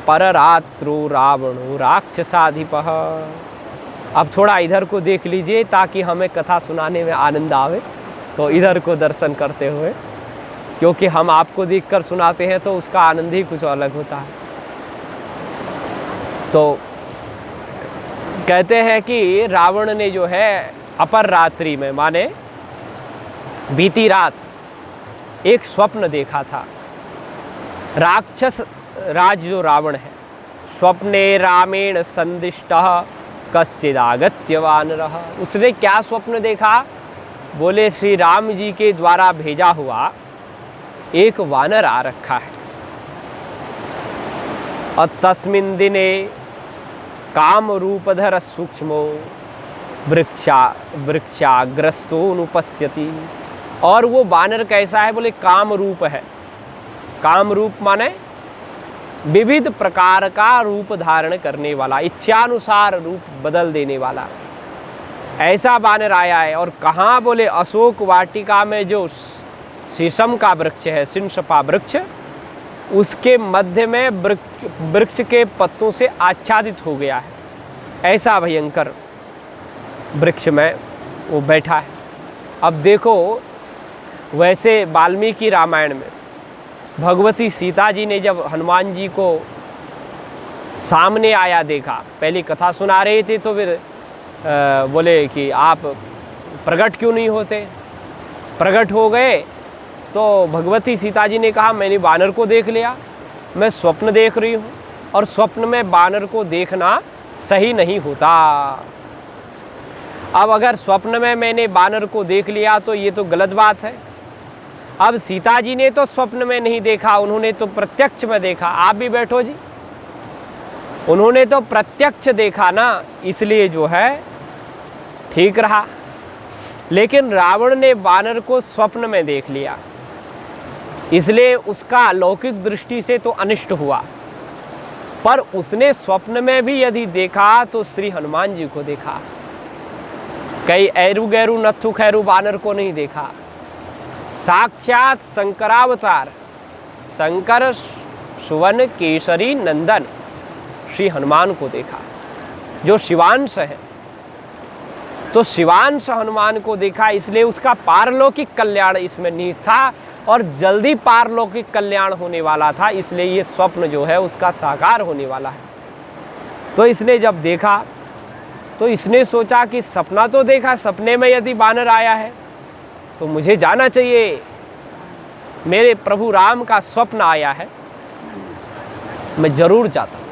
पररात्रो रावणो राक्षसाधिपः। अब थोड़ा इधर को देख लीजिए ताकि हमें कथा सुनाने में आनंद आवे। तो इधर को दर्शन करते हुए, क्योंकि हम आपको देखकर सुनाते हैं तो उसका आनंद ही कुछ अलग होता है। तो कहते हैं कि रावण ने जो है अपर रात्रि में, माने बीती रात, एक स्वप्न देखा था। राक्षस राज जो रावण है, स्वप्ने रामेण संदिष्टः कश्चिदागत्य वानरः। उसने क्या स्वप्न देखा? बोले श्री राम जी के द्वारा भेजा हुआ एक वानर आ रखा है। और तस्मिन् दिने काम रूपधर सूक्ष्मो वृक्षाग्रस्तोनुपश्यति। और वो वानर कैसा है? बोले काम रूप है। काम रूप माने विविध प्रकार का रूप धारण करने वाला, इच्छानुसार रूप बदल देने वाला, ऐसा वानर आया है। और कहाँ? बोले अशोक वाटिका में जो शीशम का वृक्ष है, सिंशपा वृक्ष, उसके मध्य में वृक्ष के पत्तों से आच्छादित हो गया है। ऐसा भयंकर वृक्ष में वो बैठा है। अब देखो, वैसे वाल्मीकि रामायण में भगवती सीता जी ने जब हनुमान जी को सामने आया देखा, पहले कथा सुना रहे थे तो फिर बोले कि आप प्रकट क्यों नहीं होते। प्रकट हो गए तो भगवती सीता जी ने कहा मैंने बानर को देख लिया, मैं स्वप्न देख रही हूँ और स्वप्न में बानर को देखना सही नहीं होता। अब अगर स्वप्न में मैंने बानर को देख लिया तो ये तो गलत बात है। अब सीता जी ने तो स्वप्न में नहीं देखा, उन्होंने तो प्रत्यक्ष में देखा। आप भी बैठो जी, उन्होंने तो प्रत्यक्ष देखा ना, इसलिए जो है ठीक रहा। लेकिन रावण ने बानर को स्वप्न में देख लिया, इसलिए उसका लौकिक दृष्टि से तो अनिष्ट हुआ। पर उसने स्वप्न में भी यदि देखा तो श्री हनुमान जी को देखा, कई ऐरू गैरू नत्थु खैरू बानर को नहीं देखा। साक्षात शंकरावतार शंकर सुवन केसरी नंदन श्री हनुमान को देखा, जो शिवांश है। तो शिवांश हनुमान को देखा, इसलिए उसका पारलौकिक कल्याण इसमें निहित था और जल्दी पारलौकिक कल्याण होने वाला था, इसलिए ये स्वप्न जो है उसका साकार होने वाला है। तो इसने जब देखा तो इसने सोचा कि सपना तो देखा, सपने में यदि बानर आया है तो मुझे जाना चाहिए, मेरे प्रभु राम का स्वप्न आया है, मैं जरूर जाता हूँ।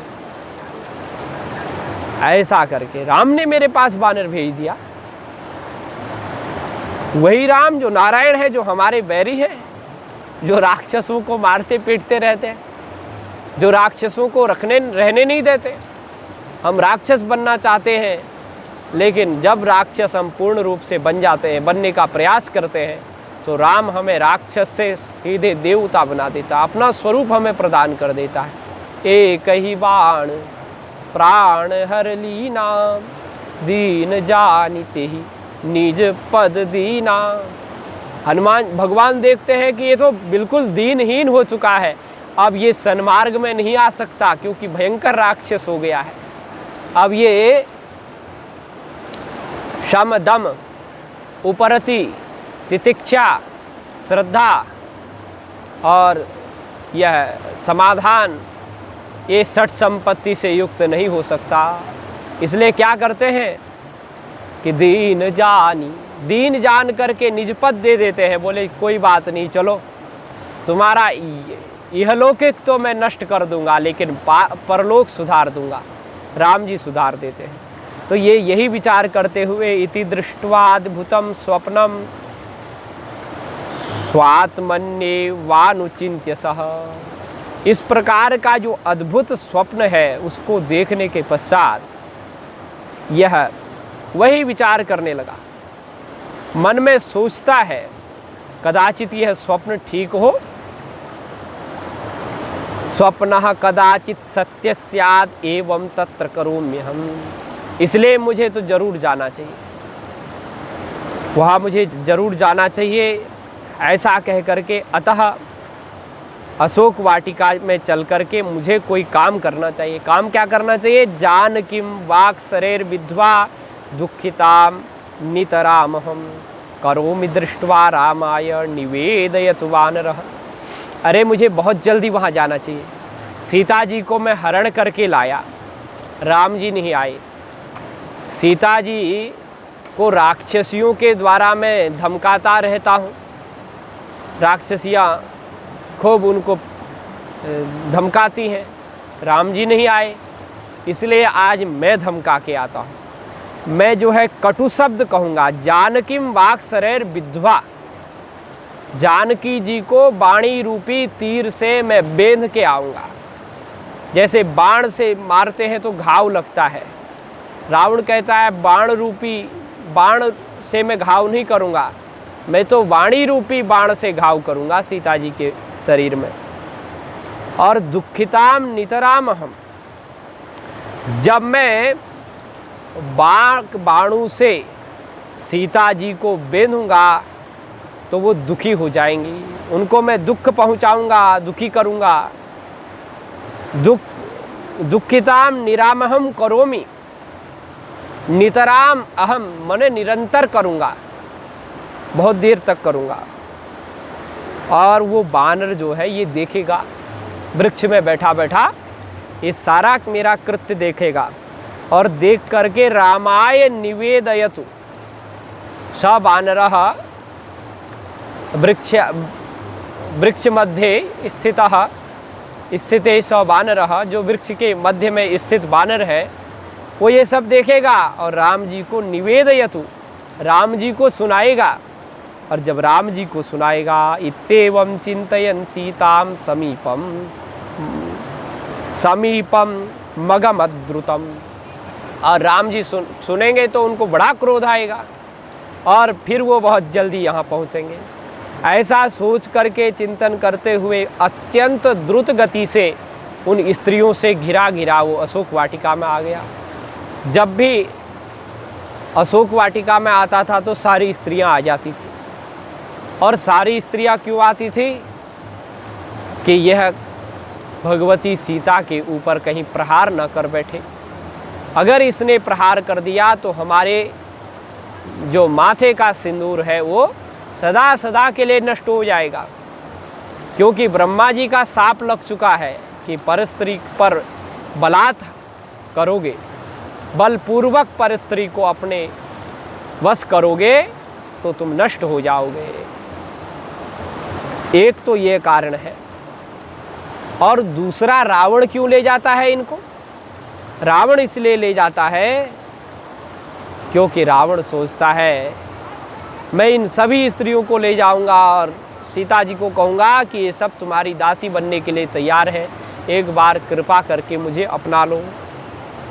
ऐसा करके राम ने मेरे पास बानर भेज दिया। वही राम जो नारायण है, जो हमारे बैरी हैं, जो राक्षसों को मारते पीटते रहते हैं, जो राक्षसों को रहने नहीं देते। हम राक्षस बनना चाहते हैं, लेकिन जब राक्षस हम पूर्ण रूप से बन जाते हैं, बनने का प्रयास करते हैं, तो राम हमें राक्षस से सीधे देवता बना देता, अपना स्वरूप हमें प्रदान कर देता है। एक ही बाण प्राण हर लीना, दीन जानिते ही निज पद दीना। हनुमान भगवान देखते हैं कि ये तो बिल्कुल दीनहीन हो चुका है, अब ये सन्मार्ग में नहीं आ सकता क्योंकि भयंकर राक्षस हो गया है। अब ये शम दम उपरति तितिक्षा श्रद्धा और यह समाधान, ये षट संपत्ति से युक्त नहीं हो सकता। इसलिए क्या करते हैं कि दीन दीन जान करके निज पद दे देते हैं। बोले कोई बात नहीं, चलो तुम्हारा इहलौकिक तो मैं नष्ट कर दूंगा, लेकिन परलोक सुधार दूंगा। राम जी सुधार देते हैं। तो ये यही विचार करते हुए इति दृष्ट्वा अद्भुतम स्वप्नम स्वात्मन्ये वानुचिन्त्य सह, इस प्रकार का जो अद्भुत स्वप्न है उसको देखने के पश्चात यह वही विचार करने लगा। मन में सोचता है कदाचित यह स्वप्न ठीक हो, स्वप्नः कदाचित सत्य स्यात् एवं तत्र करोम्यहम्, इसलिए मुझे तो जरूर जाना चाहिए, वहाँ मुझे जरूर जाना चाहिए। ऐसा कह करके अतः अशोक वाटिका में चल करके मुझे कोई काम करना चाहिए। काम क्या करना चाहिए? जानकीं वाक्सरेर विद्वा दुःखितां नितरामहं करोमि दृष्ट्वा रामाय निवेदयतु वानरः। अरे मुझे बहुत जल्दी वहाँ जाना चाहिए। सीता जी को मैं हरण करके लाया, राम जी नहीं आए। सीता जी को राक्षसियों के द्वारा मैं धमकाता रहता हूँ, राक्षसियाँ खूब उनको धमकाती हैं, राम जी नहीं आए, इसलिए आज मैं धमका के आता हूँ। मैं जो है कटु शब्द कहूँगा, जानकीं वाक्सरेर विद्वा, जानकी जी को बाणी रूपी तीर से मैं बेंध के आऊँगा। जैसे बाण से मारते हैं तो घाव लगता है, रावण कहता है बाण रूपी बाण से मैं घाव नहीं करूँगा, मैं तो वाणी रूपी बाण से घाव करूँगा सीता जी के शरीर में। और दुःखिताम नितराम हम, जब मैं बाणों से सीता जी को बेंधूंगा तो वो दुखी हो जाएंगी, उनको मैं दुख पहुंचाऊंगा, दुखी करूंगा। दुःखिताम निरामहम करोमि, नितराम अहम मने निरंतर करूंगा, बहुत देर तक करूंगा। और वो बानर जो है ये देखेगा, वृक्ष में बैठा बैठा ये सारा मेरा कृत्य देखेगा और देख करके रामाय निवेदयतु स वानरः वृक्ष मध्य स्थिते स वानरः, जो वृक्ष के मध्य में स्थित वानर है वो ये सब देखेगा और राम जी को निवेदयतु, राम जी को सुनाएगा। और जब राम जी को सुनाएगा, इत्येवं चिंतयन् सीतां समीपम मगमद्रुतम, और राम जी सुनेंगे तो उनको बड़ा क्रोध आएगा और फिर वो बहुत जल्दी यहाँ पहुँचेंगे। ऐसा सोच करके चिंतन करते हुए अत्यंत द्रुत गति से उन स्त्रियों से घिरा घिरा वो अशोक वाटिका में आ गया। जब भी अशोक वाटिका में आता था तो सारी स्त्रियां आ जाती थी। और सारी स्त्रियां क्यों आती थी? कि यह भगवती सीता के ऊपर कहीं प्रहार न कर बैठे। अगर इसने प्रहार कर दिया तो हमारे जो माथे का सिंदूर है वो सदा सदा के लिए नष्ट हो जाएगा। क्योंकि ब्रह्मा जी का शाप लग चुका है कि परस्त्री पर बलात् करोगे, बलपूर्वक परस्त्री को अपने वश करोगे तो तुम नष्ट हो जाओगे। एक तो ये कारण है। और दूसरा, रावण क्यों ले जाता है इनको? रावण इसलिए ले जाता है क्योंकि रावण सोचता है मैं इन सभी स्त्रियों को ले जाऊंगा और सीता जी को कहूँगा कि ये सब तुम्हारी दासी बनने के लिए तैयार है, एक बार कृपा करके मुझे अपना लो।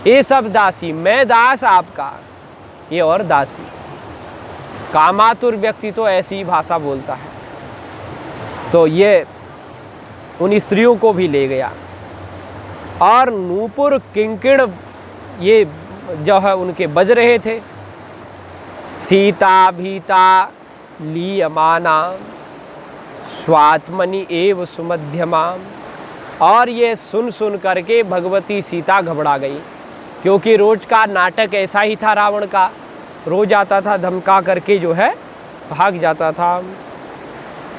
ये सब दासी, मैं दास आपका, ये और दासी। कामातुर व्यक्ति तो ऐसी ही भाषा बोलता है। तो ये उन स्त्रियों को भी ले गया। और नूपुर किंकिण ये जो है उनके बज रहे थे, सीता भीता लीयमाना स्वात्मनि एव सुमध्यमा। और ये सुन सुन करके भगवती सीता घबरा गई, क्योंकि रोज का नाटक ऐसा ही था रावण का। रोज आता था, धमका करके जो है भाग जाता था।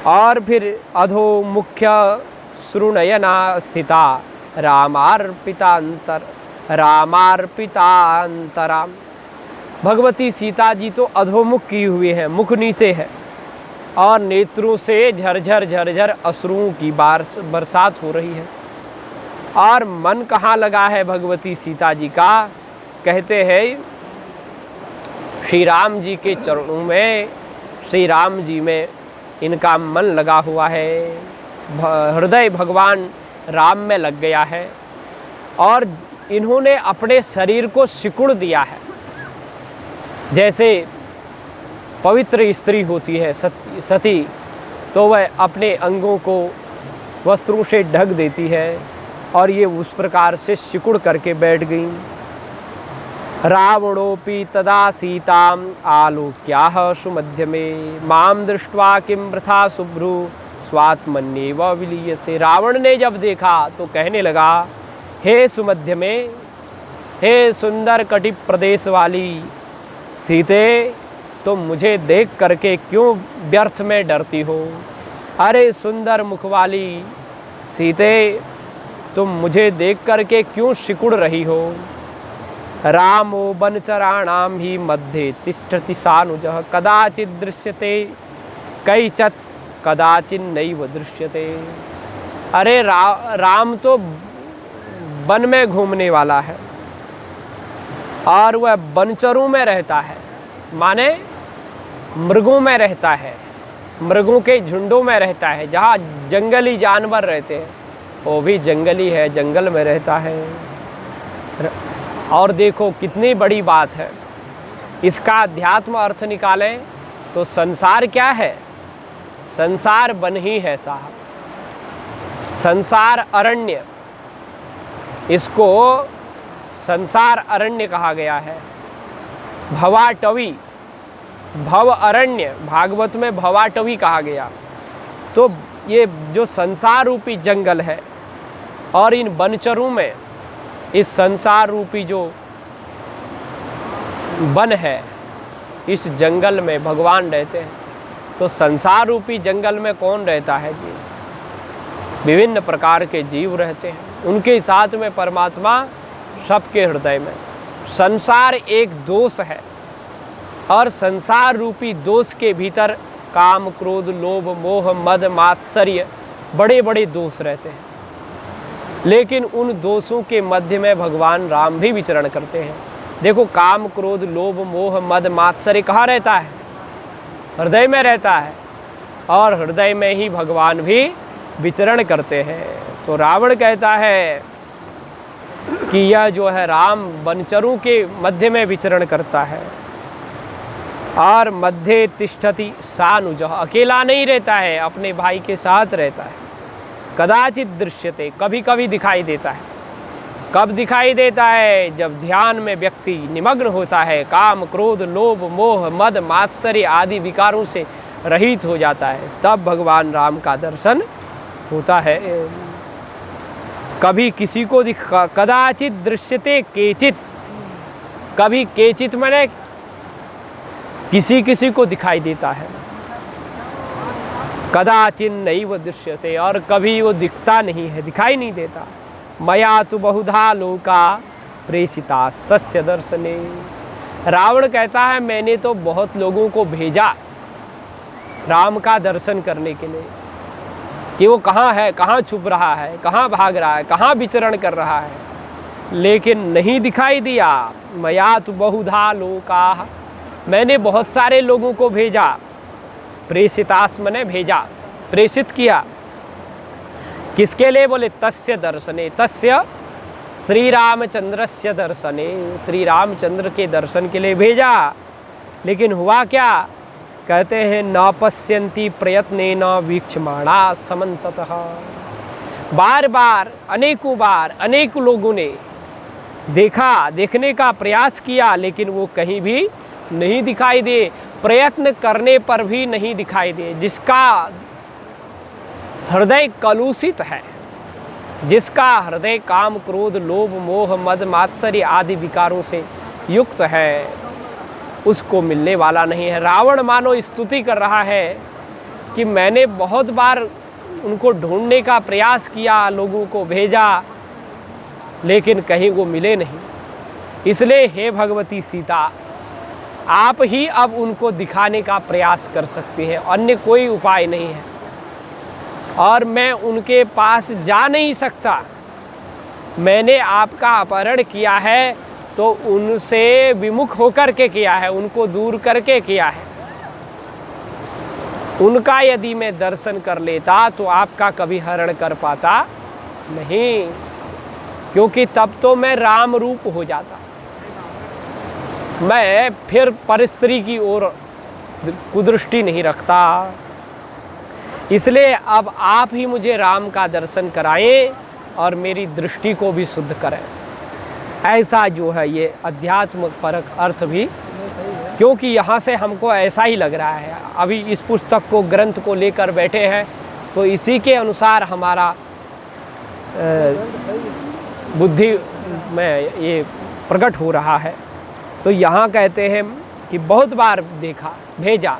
और फिर अधो मुख्य श्रुणयना स्थिता रामार्पितांतरा। भगवती सीता जी तो अधोमुख की हुई है, मुख नीचे है, और नेत्रों से झरझर झरझर अश्रुओं की बरसात हो रही है। और मन कहाँ लगा है भगवती सीता जी का? कहते हैं श्री राम जी के चरणों में, श्री राम जी में इनका मन लगा हुआ है, हृदय भगवान राम में लग गया है। और इन्होंने अपने शरीर को सिकुड़ दिया है। जैसे पवित्र स्त्री होती है सती, तो वह अपने अंगों को वस्त्रों से ढक देती है, और ये उस प्रकार से सिकुड़ करके बैठ गई। रावणोपि तदा सीताम आलोक्याह सुमध्यमे माम दृष्ट्वा किम वृथा शुभ्रु स्वात्मन्येव विलीयसे। रावण ने जब देखा तो कहने लगा, हे सुमध्य में, हे सुंदर कटिप प्रदेश वाली सीते, तुम मुझे देख करके क्यों व्यर्थ में डरती हो? अरे सुंदर मुख वाली सीते, तुम मुझे देख करके क्यों सिकुड़ रही हो? रामो वनचराणां ही मध्ये तिष्ठति सानुजः कदाचित् दृश्यते कैचित् कदाचिन्नैव दृश्यते। अरे राम तो वन में घूमने वाला है, और वह वनचरों में रहता है, माने मृगों में रहता है, मृगों के झुंडों में रहता है। जहाँ जंगली जानवर रहते हैं वो भी जंगली है, जंगल में रहता है। और देखो कितनी बड़ी बात है। इसका अध्यात्म अर्थ निकालें तो संसार क्या है? संसार वन ही है साहब, संसार अरण्य, इसको संसार अरण्य कहा गया है। भवाटवी, भव अरण्य, भागवत में भवाटवी कहा गया। तो ये जो संसार रूपी जंगल है, और इन वनचरों में इस संसार रूपी जो वन है, इस जंगल में भगवान रहते हैं। तो संसार रूपी जंगल में कौन रहता है जी? विभिन्न प्रकार के जीव रहते हैं, उनके साथ में परमात्मा सबके हृदय में। संसार एक दोष है और संसार रूपी दोष के भीतर काम, क्रोध, लोभ, मोह, मद, मात्सर्य बड़े बड़े दोष रहते हैं। लेकिन उन दोषों के मध्य में भगवान राम भी विचरण करते हैं। देखो, काम, क्रोध, लोभ, मोह, मद, मात्सर्य कहाँ रहता है? हृदय में रहता है, और हृदय में ही भगवान भी विचरण करते हैं। तो रावण कहता है कि यह जो है राम वनचरों के मध्य में विचरण करता है, और मध्य तिष्ठति सानुज, अकेला नहीं रहता है, अपने भाई के साथ रहता है। कदाचित दृश्यते, कभी कभी दिखाई देता है। कब दिखाई देता है? जब ध्यान में व्यक्ति निमग्न होता है, काम, क्रोध, लोभ, मोह, मद, मात्सर्य आदि विकारों से रहित हो जाता है, तब भगवान राम का दर्शन होता है। कभी किसी को कदाचित दृश्यते केचित, कभी केचित माने किसी किसी को दिखाई देता है। कदाचिन नैव दृश्यते, और कभी वो दिखता नहीं है, दिखाई नहीं देता। मया तु बहुधा लोका प्रेषितास्तस्य दर्शने। रावण कहता है मैंने तो बहुत लोगों को भेजा राम का दर्शन करने के लिए, कि वो कहाँ है, कहाँ छुप रहा है, कहाँ भाग रहा है, कहाँ विचरण कर रहा है, लेकिन नहीं दिखाई दिया। मया तु बहुधा लोका, मैंने बहुत सारे लोगों को भेजा। प्रेषितास मने भेजा, प्रेषित किया। किसके लिए? बोले तस्य दर्शने, तस्य श्री रामचंद्रस्य दर्शने, श्री रामचंद्र के दर्शन के लिए भेजा। लेकिन हुआ क्या? कहते हैं न पश्यन्ति प्रयत्नेन वीक्षमाणा समन्ततः। बार बार, अनेकों बार, अनेक लोगों ने देखा, देखने का प्रयास किया, लेकिन वो कहीं भी नहीं दिखाई दे। प्रयत्न करने पर भी नहीं दिखाई दे। जिसका हृदय कलुषित है, जिसका हृदय काम, क्रोध, लोभ, मोह, मद, मात्सर्य आदि विकारों से युक्त है, उसको मिलने वाला नहीं है। रावण मानो स्तुति कर रहा है कि मैंने बहुत बार उनको ढूंढने का प्रयास किया, लोगों को भेजा, लेकिन कहीं वो मिले नहीं। इसलिए हे भगवती सीता, आप ही अब उनको दिखाने का प्रयास कर सकती हैं, अन्य कोई उपाय नहीं है। और मैं उनके पास जा नहीं सकता। मैंने आपका अपहरण किया है तो उनसे विमुख होकर के किया है, उनको दूर करके किया है। उनका यदि मैं दर्शन कर लेता तो आपका कभी हरण कर पाता नहीं, क्योंकि तब तो मैं राम रूप हो जाता। मैं फिर परस्त्री की ओर कुदृष्टि नहीं रखता। इसलिए अब आप ही मुझे राम का दर्शन कराएं और मेरी दृष्टि को भी शुद्ध करें। ऐसा जो है ये अध्यात्म परक अर्थ भी, क्योंकि यहाँ से हमको ऐसा ही लग रहा है। अभी इस पुस्तक को, ग्रंथ को लेकर बैठे हैं तो इसी के अनुसार हमारा बुद्धि में ये प्रकट हो रहा है। तो यहाँ कहते हैं कि बहुत बार देखा, भेजा।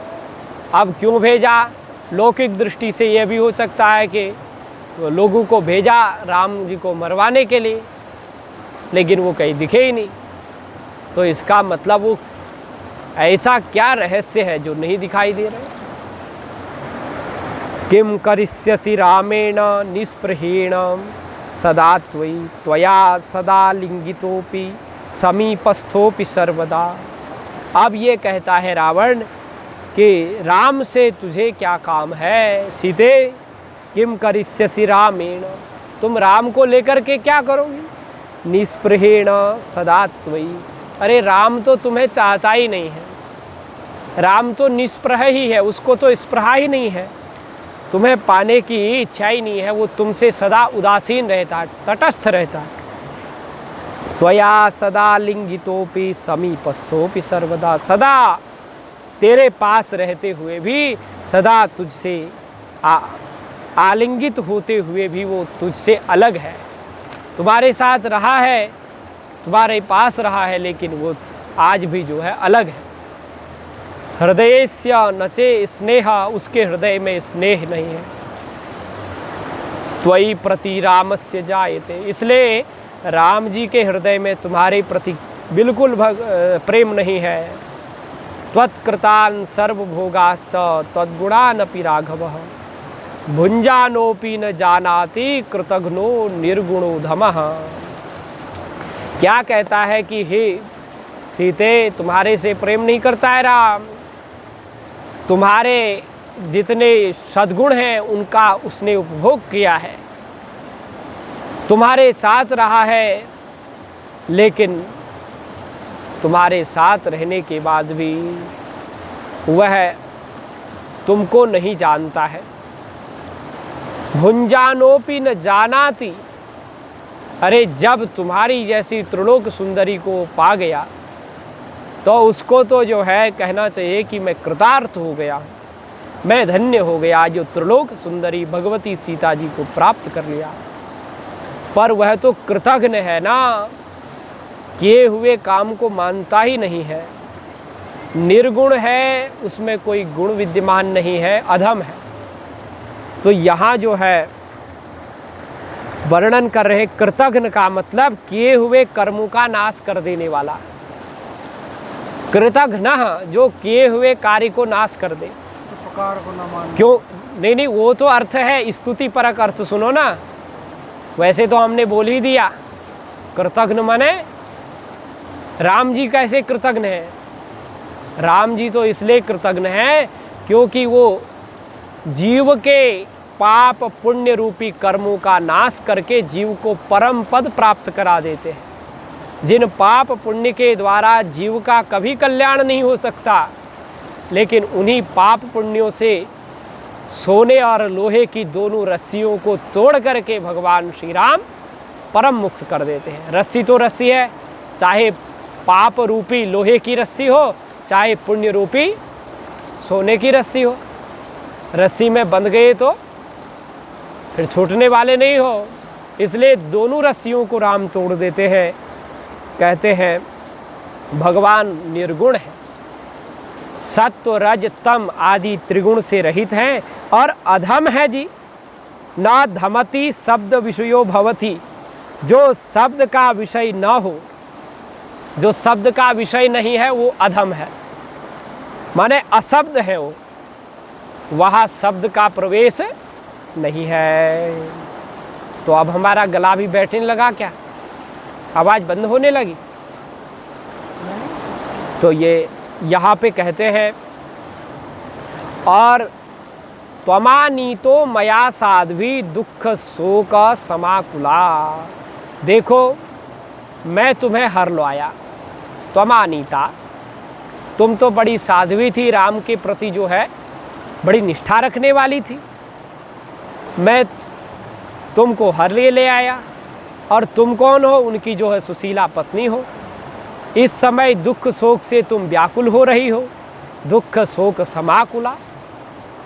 अब क्यों भेजा? लौकिक दृष्टि से यह भी हो सकता है कि लोगों को भेजा राम जी को मरवाने के लिए, लेकिन वो कहीं दिखे ही नहीं। तो इसका मतलब वो ऐसा क्या रहस्य है जो नहीं दिखाई दे रहे? किम करिष्यसि रामेण निस्पृहेण सदा त्वया सदा लिंगितोपि समीपस्थोपि सर्वदा। अब ये कहता है रावण कि राम से तुझे क्या काम है? सीते किम करिष्यसि रामेण, तुम राम को लेकर के क्या करोगी? निस्पृहेण सदा त्वयि, अरे राम तो तुम्हें चाहता ही नहीं है। राम तो निस्पृह ही है, उसको तो स्पृहा ही नहीं है, तुम्हें पाने की इच्छा ही नहीं है। वो तुमसे सदा उदासीन रहता है, तटस्थ रहता है। त्वया सदा लिंगितोपि समीपस्थोपि सर्वदा, सदा तेरे पास रहते हुए भी, सदा तुझसे आलिंगित होते हुए भी वो तुझसे अलग है। तुम्हारे साथ रहा है, तुम्हारे पास रहा है, लेकिन वो आज भी जो है अलग है। हृदयस्य नचे स्नेह, उसके हृदय में स्नेह नहीं है। त्वयि प्रति रामस्य जायते, इसलिए राम जी के हृदय में तुम्हारे प्रति बिल्कुल प्रेम नहीं है। त्वत्कृतान् सर्वभोगाश्च त्वद्गुणानपि राघवः भुञ्जानोऽपि न जानाति कृतघ्नो निर्गुणो धमः। क्या कहता है कि हे सीते, तुम्हारे से प्रेम नहीं करता है राम, तुम्हारे जितने सद्गुण हैं उनका उसने उपभोग किया है, तुम्हारे साथ रहा है, लेकिन तुम्हारे साथ रहने के बाद भी वह तुमको नहीं जानता है। भुंजानोपि न जानाति, अरे जब तुम्हारी जैसी त्रिलोक सुंदरी को पा गया तो उसको तो जो है कहना चाहिए कि मैं कृतार्थ हो गया, मैं धन्य हो गया जो त्रिलोक सुंदरी भगवती सीता जी को प्राप्त कर लिया। पर वह तो कृतघ्न है ना, किए हुए काम को मानता ही नहीं है, निर्गुण है, उसमें कोई गुण विद्यमान नहीं है, अधम है। तो यहाँ जो है वर्णन कर रहे कृतघ्न का मतलब किए हुए कर्मों का नाश कर देने वाला। कृतघ्न जो किए हुए कार्य को नाश कर दे, उपकार को न मान। क्यों? नहीं, वो तो अर्थ है, स्तुति परक अर्थ सुनो ना। वैसे तो हमने बोल ही दिया, कृतघ्न माने राम जी कैसे कृतघ्न है। राम जी तो इसलिए कृतघ्न है क्योंकि वो जीव के पाप पुण्य रूपी कर्मों का नाश करके जीव को परम पद प्राप्त करा देते हैं। जिन पाप पुण्य के द्वारा जीव का कभी कल्याण नहीं हो सकता, लेकिन उन्हीं पाप पुण्यों से सोने और लोहे की दोनों रस्सियों को तोड़ करके भगवान श्री राम परम मुक्त कर देते हैं। रस्सी तो रस्सी है, चाहे पाप रूपी लोहे की रस्सी हो, चाहे पुण्य रूपी सोने की रस्सी हो। रस्सी में बंध गए तो फिर छूटने वाले नहीं हो, इसलिए दोनों रस्सियों को राम तोड़ देते हैं। कहते हैं भगवान निर्गुण है, सत्व रज तम आदि त्रिगुण से रहित हैं और अधम है जी। ना धमति शब्द विषयो भवति, जो शब्द का विषय न हो, जो शब्द का विषय नहीं है वो अधम है, माने अशब्द है वो, वहाँ शब्द का प्रवेश नहीं है। तो अब हमारा गला भी बैठने लगा क्या, आवाज़ बंद होने लगी? तो ये यहाँ पे कहते हैं और त्वमानीतो मया साध्वी दुख शोक समाकुला। देखो मैं तुम्हें हर लाया, त्वमानीता, तुम तो बड़ी साध्वी थी, राम के प्रति जो है बड़ी निष्ठा रखने वाली थी, मैं तुमको हर ले आया। और तुम कौन हो? उनकी जो है सुशीला पत्नी हो। इस समय दुख शोक से तुम व्याकुल हो रही हो, दुख शोक समाकुला,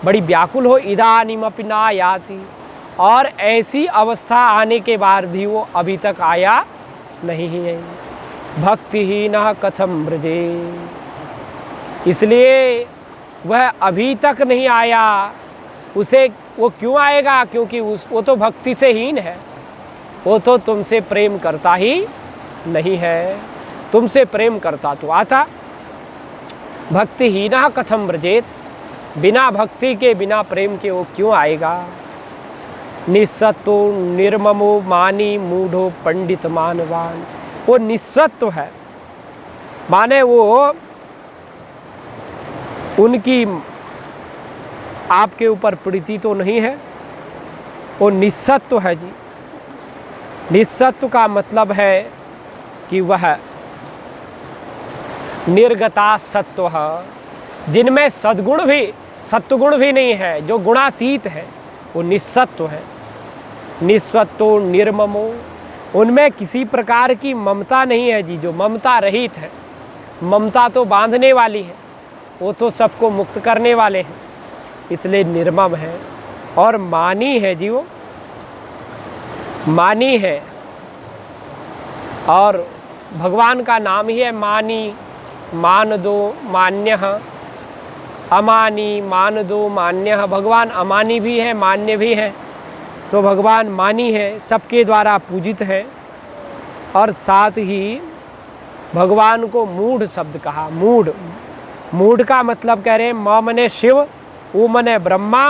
बड़ी व्याकुल हो। इदानीमपि न आयाति, और ऐसी अवस्था आने के बाद भी वो अभी तक आया नहीं है। भक्तिहीनः कथम ब्रजे, इसलिए वह अभी तक नहीं आया। उसे वो क्यों आएगा? क्योंकि वो तो भक्ति से हीन है, वो तो तुमसे प्रेम करता ही नहीं है। तुमसे प्रेम करता तो आता। भक्तिहीनः कथम ब्रजेत, बिना भक्ति के बिना प्रेम के वो क्यों आएगा। निस्सत्तो निर्ममो मानी मूढ़ो पंडित मानवान, वो निस्सत्व है, माने वो उनकी आपके ऊपर प्रीति तो नहीं है, वो निस्सत्व है जी। निस्सत्व का मतलब है कि वह निर्गता सत्व है, जिनमें सद्गुण भी सत्वगुण भी नहीं है, जो गुणातीत है, वो निस्सत्व है। निस्सत्तो निर्ममो, उनमें किसी प्रकार की ममता नहीं है जी, जो ममता रहित है। ममता तो बांधने वाली है, वो तो सबको मुक्त करने वाले हैं, इसलिए निर्मम है। और मानी है जी, वो मानी है, और भगवान का नाम ही है मानी। मान दो मान्यः, अमानी मान दो मान्यः। भगवान अमानी भी है, मान्य भी है, तो भगवान मानी है, सबके द्वारा पूजित है। और साथ ही भगवान को मूढ़ शब्द कहा। मूढ़, मूढ़ का मतलब कह रहे हैं म मने शिव, उ मने ब्रह्मा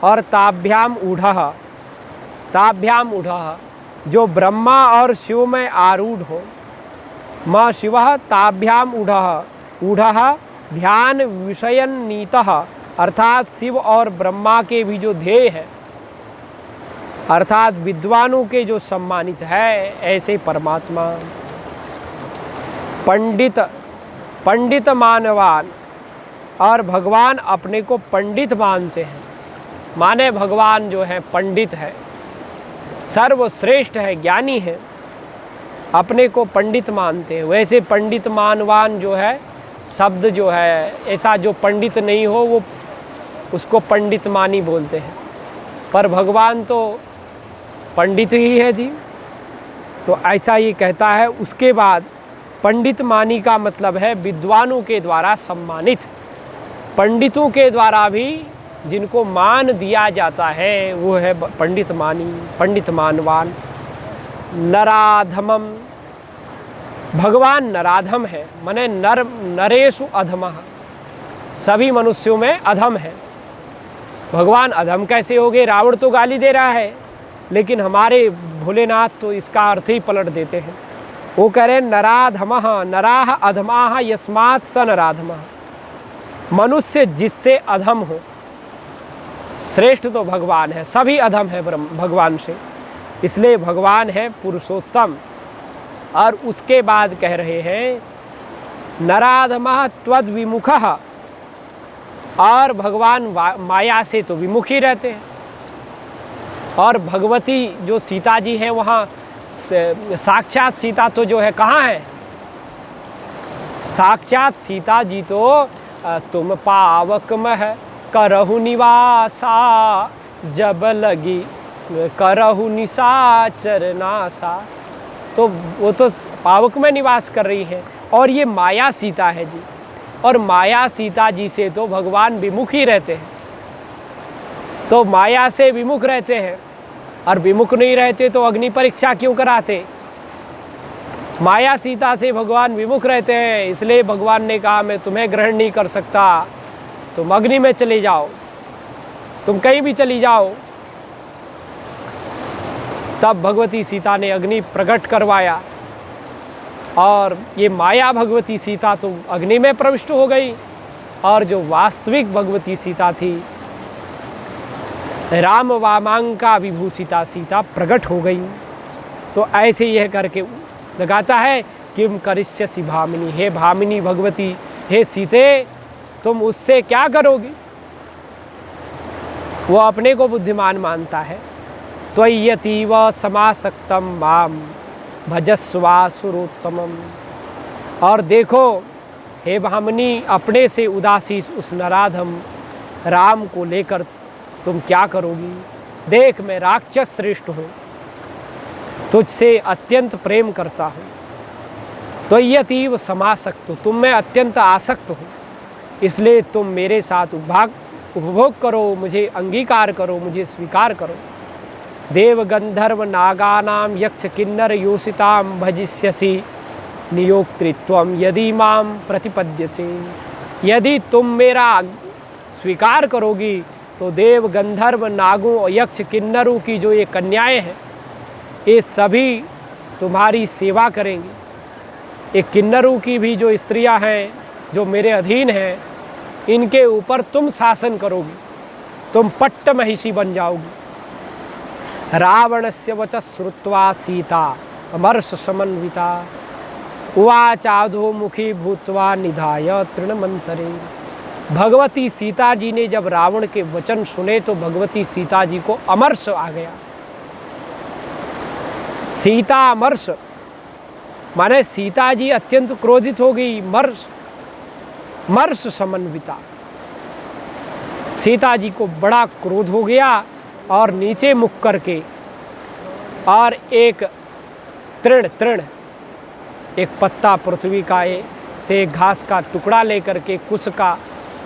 और ताभ्याम ऊढ़ः, ताभ्याम ऊढ़ः, जो ब्रह्मा और शिव में आरूढ़ हो। म शिवः ताभ्याम ऊढ़ः, ऊढ़ः ध्यान विषयन नीतः, अर्थात शिव और ब्रह्मा के भी जो ध्येय है, अर्थात विद्वानों के जो सम्मानित है, ऐसे परमात्मा। पंडित, पंडित मानवान, और भगवान अपने को पंडित मानते हैं। माने भगवान जो है पंडित है, सर्वश्रेष्ठ है, ज्ञानी है, अपने को पंडित मानते हैं। वैसे पंडित मानवान जो है शब्द जो है, ऐसा जो पंडित नहीं हो वो उसको पंडित मानी बोलते हैं, पर भगवान तो पंडित ही है जी। तो ऐसा ये कहता है। उसके बाद पंडित मानी का मतलब है विद्वानों के द्वारा सम्मानित, पंडितों के द्वारा भी जिनको मान दिया जाता है वो है पंडित मानी, पंडित मानवान। नराधमम, भगवान नराधम है, माने नर नरेषु अधमः, सभी मनुष्यों में अधम है। भगवान अधम कैसे हो गए? रावण तो गाली दे रहा है, लेकिन हमारे भोलेनाथ तो इसका अर्थ ही पलट देते हैं। वो कह रहे नराधमः, नराः अधमाः यस्मात् स नराधमः, मनुष्य जिससे अधम हो। श्रेष्ठ तो भगवान है, सभी अधम है भगवान से, इसलिए भगवान है पुरुषोत्तम। और उसके बाद कह रहे हैं नराधमः त्वद्विमुखः, और भगवान माया से तो विमुख ही रहते हैं। और भगवती जो सीता जी हैं वहाँ साक्षात सीता तो जो है कहाँ है? साक्षात सीता जी तो तुम पावक में करहु निवासा, जब लगी करहु निशाचर नासा। तो वो तो पावक में निवास कर रही है, और ये माया सीता है जी। और माया सीता जी से तो भगवान विमुख ही रहते हैं। तो माया से विमुख रहते हैं, और विमुख नहीं रहते तो अग्नि परीक्षा क्यों कराते? माया सीता से भगवान विमुख रहते हैं, इसलिए भगवान ने कहा मैं तुम्हें ग्रहण नहीं कर सकता, तुम अग्नि में चले जाओ, तुम कहीं भी चली जाओ। तब भगवती सीता ने अग्नि प्रकट करवाया, और ये माया भगवती सीता तो अग्नि में प्रविष्ट हो गई, और जो वास्तविक भगवती सीता थी, राम वामांका विभूषिता सीता प्रकट हो गई। तो ऐसे यह करके लगाता है किम करिष्यसि भामिनी, हे भामिनी भगवती, हे सीते तुम उससे क्या करोगी? वो अपने को बुद्धिमान मानता है। त्वय्यतीव समासक्तम माम भजस्वासुरोत्तमम। और देखो हे भामिनी, अपने से उदासी उस नराधम राम को लेकर तुम क्या करोगी? देख मैं राक्षस श्रेष्ठ हूँ, तुझसे अत्यंत प्रेम करता हूँ। त्वय्यतीव समासक्त, तुम में अत्यंत आसक्त हूँ, इसलिए तुम मेरे साथ उपभोग करो, मुझे अंगीकार करो, मुझे स्वीकार करो। देव गंधर्व नागानाम यक्ष किन्नर योषिताम भजिष्यसि नियोक्तृत्वम यदि माम प्रतिपद्यसे। यदि तुम मेरा स्वीकार करोगी तो देव गंधर्व नागों और यक्ष किन्नरों की जो ये कन्याएं हैं, ये सभी तुम्हारी सेवा करेंगी। ये किन्नरों की भी जो स्त्रियां हैं जो मेरे अधीन हैं, इनके ऊपर तुम शासन करोगी, तुम पट्ट महिषी बन जाओगी। रावणस्य वचः श्रुत्वा सीता अमर्ष समन्विता, उवाचाधो मुखी भूत्वा निधाय तृणमंतरे। भगवती सीता जी ने जब रावण के वचन सुने तो भगवती सीता जी को अमर्ष आ गया। सीता अमर्ष माने सीता जी अत्यंत क्रोधित हो गई। मर्ष समन्विता, सीता जी को बड़ा क्रोध हो गया, और नीचे मुख करके और एक तृण एक पत्ता पृथ्वी का से एक घास का टुकड़ा लेकर के, कुश का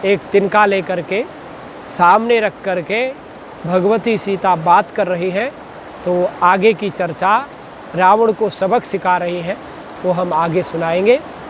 एक तिनका लेकर के सामने रख कर के भगवती सीता बात कर रही हैं। तो आगे की चर्चा रावण को सबक सिखा रही है। वो हम आगे सुनाएंगे।